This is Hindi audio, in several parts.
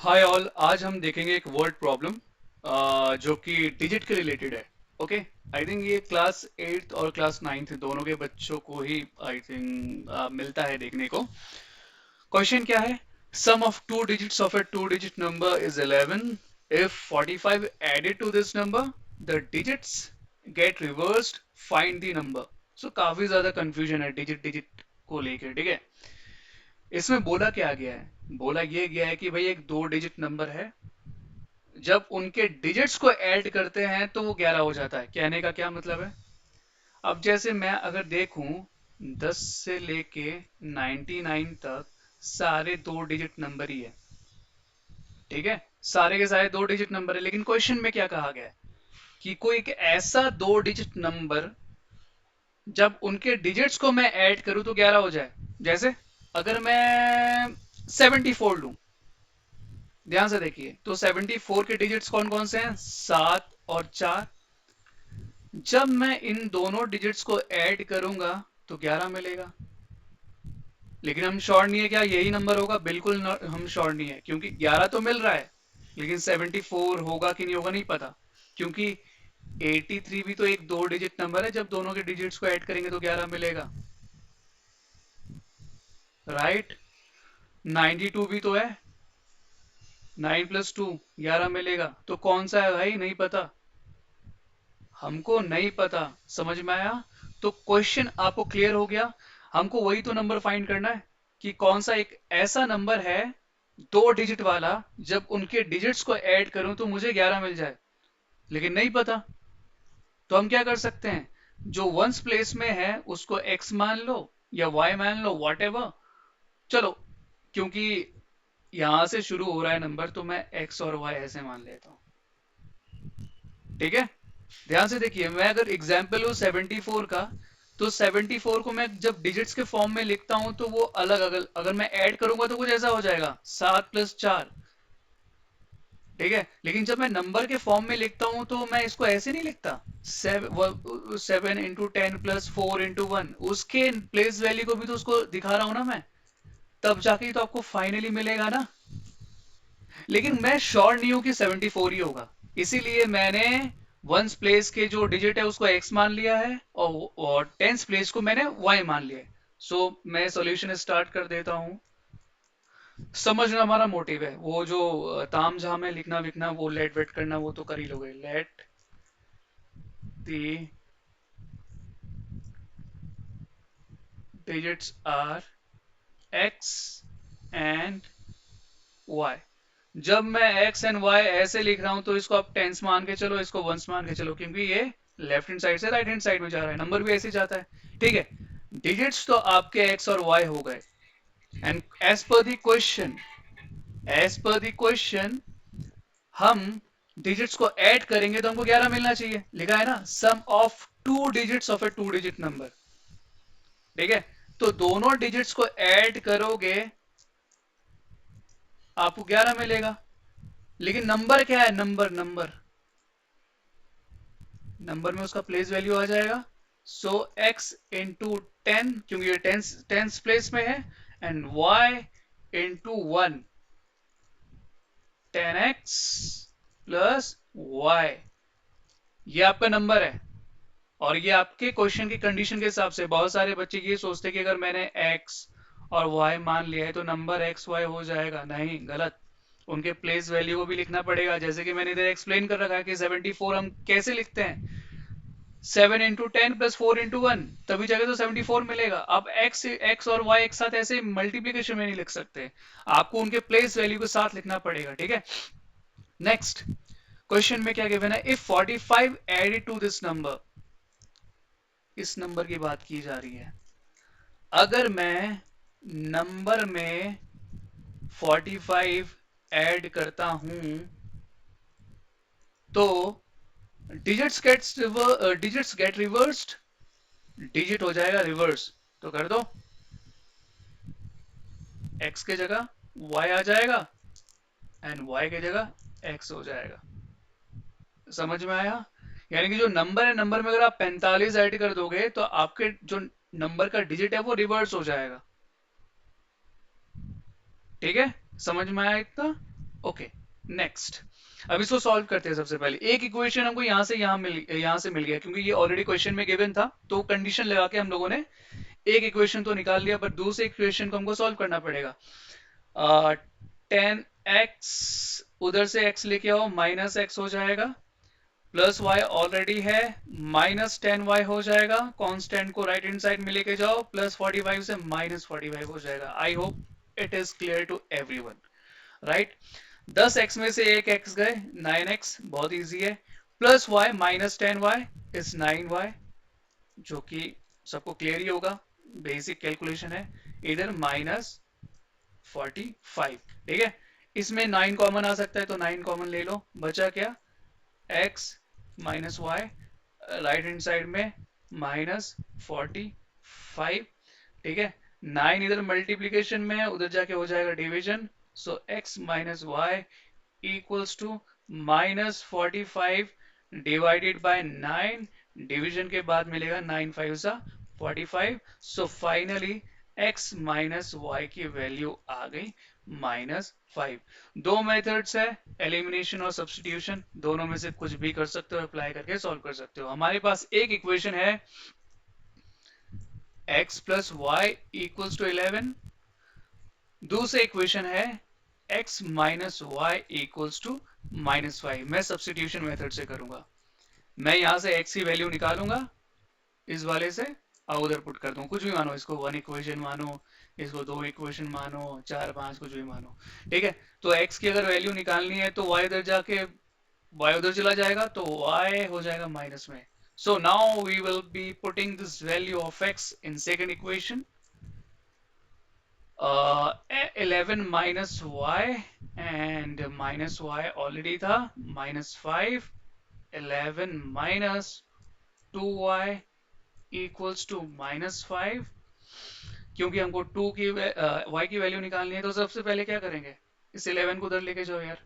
हाय ऑल, आज हम देखेंगे एक वर्ड प्रॉब्लम जो कि डिजिट के रिलेटेड है। ओके, आई थिंक ये क्लास 8th और क्लास 9th दोनों के बच्चों को ही आई थिंक मिलता है देखने को। क्वेश्चन क्या है? Sum of two digits of a two digit number is 11। If 45 added to this number, the digits get reversed, find the number. So काफी ज्यादा कंफ्यूजन है डिजिट डिजिट को लेकर, ठीक है। इसमें बोला क्या गया है? बोला ये गया है कि भाई एक दो डिजिट नंबर है, जब उनके डिजिट्स को ऐड करते हैं तो वो 11 हो जाता है। कहने का क्या मतलब है? अब जैसे मैं अगर देखूं, 10 से लेके 99 तक सारे दो डिजिट नंबर ही है, ठीक है। सारे के सारे दो डिजिट नंबर है, लेकिन क्वेश्चन में क्या कहा गया है कि कोई एक ऐसा दो डिजिट नंबर जब उनके डिजिट्स को मैं ऐड करूं तो 11 हो जाए। जैसे अगर मैं 74 लूं, ध्यान से देखिए, तो 74 के डिजिट्स कौन कौन से हैं? 7 और 4। जब मैं इन दोनों डिजिट्स को ऐड करूंगा तो 11 मिलेगा। लेकिन हम श्योर नहीं है क्या यही नंबर होगा। बिल्कुल हम श्योर नहीं है, क्योंकि 11 तो मिल रहा है, लेकिन 74 होगा कि नहीं होगा नहीं पता। क्योंकि 83 भी तो एक दो डिजिट नंबर है, जब दोनों के डिजिट्स को ऐड करेंगे तो 11 मिलेगा, राइट। 92 भी तो है, 9 प्लस 2 11 मिलेगा। तो कौन सा है भाई? नहीं पता, हमको नहीं पता। समझ में आया? तो क्वेश्चन आपको क्लियर हो गया। हमको वही तो नंबर फाइंड करना है कि कौन सा एक ऐसा नंबर है दो डिजिट वाला, जब उनके डिजिट्स को ऐड करूं तो मुझे 11 मिल जाए, लेकिन नहीं पता। तो हम क्या कर सकते हैं, जो वंस प्लेस में है उसको x मान लो या y मान लो, वॉट एवर। चलो, क्योंकि यहां से शुरू हो रहा है नंबर, तो मैं x और y ऐसे मान लेता हूं, ठीक है। ध्यान से देखिए, मैं अगर एग्जाम्पल हूँ 74 का, तो 74 को मैं जब डिजिट्स के फॉर्म में लिखता हूं तो वो अलग अलग, अगर मैं ऐड करूंगा तो कुछ ऐसा हो जाएगा, 7 + 4, ठीक है। लेकिन जब मैं नंबर के फॉर्म में लिखता हूं तो मैं इसको ऐसे नहीं लिखता, 7 × 10 + 4 × 1, उसके प्लेस वैल्यू को भी तो उसको दिखा रहा हूं ना मैं, तब जाके तो आपको फाइनली मिलेगा ना। लेकिन मैं श्योर नहीं हूं कि 74 ही होगा, इसीलिए मैंने वंस प्लेस के जो डिजिट है उसको x मान लिया है, और टेंस प्लेस को मैंने y मान लिया है। सो मैं सॉल्यूशन स्टार्ट कर देता हूं। समझना हमारा मोटिव है, वो जो ताम झाम है, लिखना विखना, वो लेट वेट करना, वो तो कर ही लोगे। Let the digits are x and y। जब मैं x एंड y ऐसे लिख रहा हूं तो इसको आप टेंस मान के चलो, इसको वंस मान के चलो, क्योंकि ये लेफ्ट हैंड साइड से राइट हैंड साइड में जा रहा है, नंबर भी ऐसे ही जाता है, ठीक है। डिजिट्स तो आपके x और y हो गए, and as per the question हम डिजिट्स को ऐड करेंगे तो हमको 11 मिलना चाहिए। लिखा है ना, sum of two digits of a two digit number, ठीक है। तो दोनों डिजिट्स को ऐड करोगे आपको 11 मिलेगा। लेकिन नंबर क्या है? नंबर नंबर नंबर में उसका प्लेस वैल्यू आ जाएगा। सो x इंटू 10, क्योंकि ये टेंस प्लेस में है, and y into 1, 10x plus y, ये आपका नंबर है। और ये आपके क्वेश्चन की कंडीशन के हिसाब से, बहुत सारे बच्चे ये सोचते हैं कि अगर मैंने x और y मान लिया है तो नंबर x y हो जाएगा। नहीं, गलत। उनके प्लेस वैल्यू को भी लिखना पड़ेगा, जैसे कि मैंने इधर एक्सप्लेन कर रखा है कि 74 हम कैसे लिखते हैं, 7 × 10 + 4 × 1, तभी जाके तो 74 मिलेगा। आप x और y एक साथ ऐसे मल्टीप्लीकेशन में नहीं लिख सकते, आपको उनके प्लेस वैल्यू के साथ लिखना पड़ेगा, ठीक है। नेक्स्ट क्वेश्चन में क्या गिवन है? If 45 added to this number, इस नंबर की बात की जा रही है। अगर मैं नंबर में 45 ऐड करता हूं तो डिजिट्स गेट रिवर्स्ड, डिजिट हो जाएगा रिवर्स। तो कर दो, x के जगह y आ जाएगा, एंड y के जगह x हो जाएगा। समझ में आया? यानी कि जो नंबर है, नंबर में अगर आप 45 ऐड कर दोगे तो आपके जो नंबर का डिजिट है वो रिवर्स हो जाएगा, ठीक है। समझ में आया इतना? Okay, next. अब इसको सॉल्व करते हैं। सबसे पहले एक इक्वेशन हमको यहाँ से मिल गया, क्योंकि ये ऑलरेडी क्वेश्चन में गिवन था, तो कंडीशन लगा के हम लोगों ने एक इक्वेशन तो निकाल लिया, पर दूसरे इक्वेशन को हमको सॉल्व करना पड़ेगा। 10x, उधर से x लेके आओ, माइनस एक्स हो जाएगा, प्लस y ऑलरेडी है, माइनस 10y हो जाएगा, कांस्टेंट को राइट हैंड साइड में लेके जाओ, प्लस 45 से माइनस 45 हो जाएगा। I hope it is clear to everyone, right. 10x में से एक x गए, 9x, बहुत इजी है। Plus y minus 10y is 9y, जो कि सबको क्लियर ही होगा, बेसिक कैलकुलेशन है। इधर माइनस 45, ठीक है। इसमें 9 कॉमन आ सकता है, तो 9 कॉमन ले लो, बचा क्या, x minus y, right hand side में माइनस 45, ठीक है। 9 इधर मल्टीप्लीकेशन में है, उधर जाके हो जाएगा division, so x minus y equals to minus 45 divided by 9, division के बाद मिलेगा 9 5 सा 45, so finally x minus y की वैल्यू आ गई -5। दो मेथड्स है, एलिमिनेशन और सब्स्टिट्यूशन, दोनों में से कुछ भी कर सकते हो, अप्लाई करके सॉल्व कर सकते हो। हमारे पास एक इक्वेशन है x plus y equals to 11, दूसरे इक्वेशन है x minus y equals to -5। मैं सब्स्टिट्यूशन मेथड से करूंगा, मैं यहां से x की वैल्यू निकालूंगा, इस वाले से उधर पुट कर दूं, कुछ भी मानो, इसको 1 इक्वेशन मानो, इसको 2 इक्वेशन मानो, 4 5, कुछ भी मानो, ठीक है। तो x की अगर वैल्यू निकालनी है तो y इधर जाके y उधर चला जाएगा, तो y हो जाएगा माइनस में। So now we will be putting this value of x in second equation. 11 minus y and minus y already था, -5, 11 minus 2y equals to -5। क्योंकि हमको 2 की y की वैल्यू निकालनी है, तो सबसे पहले क्या करेंगे, इस 11 को उधर लेके जाओ यार,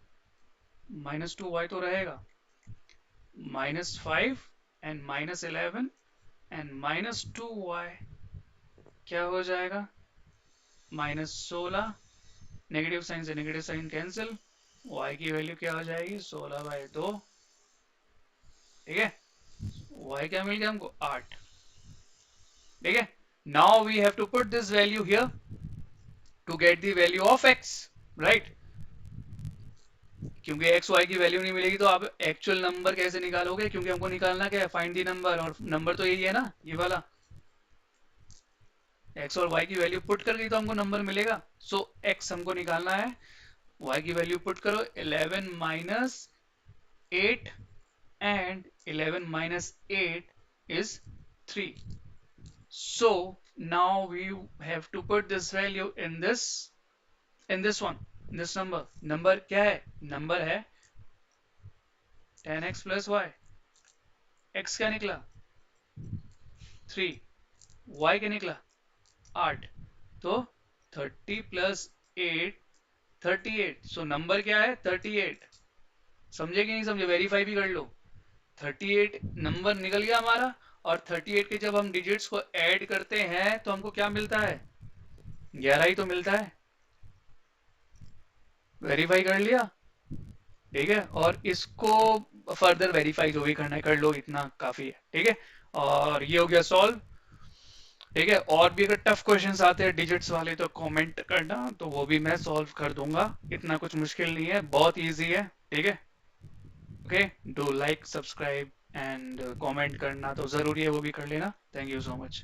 -2y तो रहेगा, -5 एंड -11 एंड -2y क्या हो जाएगा, -16, नेगेटिव साइन से नेगेटिव साइन कैंसिल, y की वैल्यू क्या हो जाएगी, 16/2, ठीक है। y क्या मिल गया हमको, 8, ठीक है। Now we have to put this value here to get the value of x, right. क्योंकि x y की वैल्यू नहीं मिलेगी तो आप एक्चुअल नंबर कैसे निकालोगे, क्योंकि हमको निकालना क्या है, फाइंड दी नंबर, और नंबर तो यही है ना, ये वाला। x और y की वैल्यू पुट करके तो हमको नंबर मिलेगा, सो x हमको निकालना है, y की वैल्यू पुट करो, 11 minus 8 and 11 minus 8 is 3, so now we have to put this value in this one, this number क्या है, नंबर है 10x plus y, x क्या निकला 3, y क्या निकला 8, तो 30 प्लस 8 38, सो नंबर क्या है 38। समझे कि नहीं समझे, वेरीफाई भी कर लो। 38 नंबर निकल गया हमारा, और 38 के जब हम डिजिट्स को ऐड करते हैं तो हमको क्या मिलता है, 11 ही तो मिलता है। वेरीफाई कर लिया, ठीक है। और इसको फर्दर वेरीफाई जो भी करना है कर लो, इतना काफी है, ठीक है। और ये हो गया सॉल्व, ठीक है। और भी अगर टफ क्वेश्चंस आते हैं डिजिट्स वाले तो कमेंट करना, तो वो भी मैं सॉल्व कर दूंगा, इतना कुछ मुश्किल नहीं है, बहुत इजी है, ठीक है। Okay, do like, subscribe and comment करना तो जरूरी है, वो भी कर लेना। Thank you so much.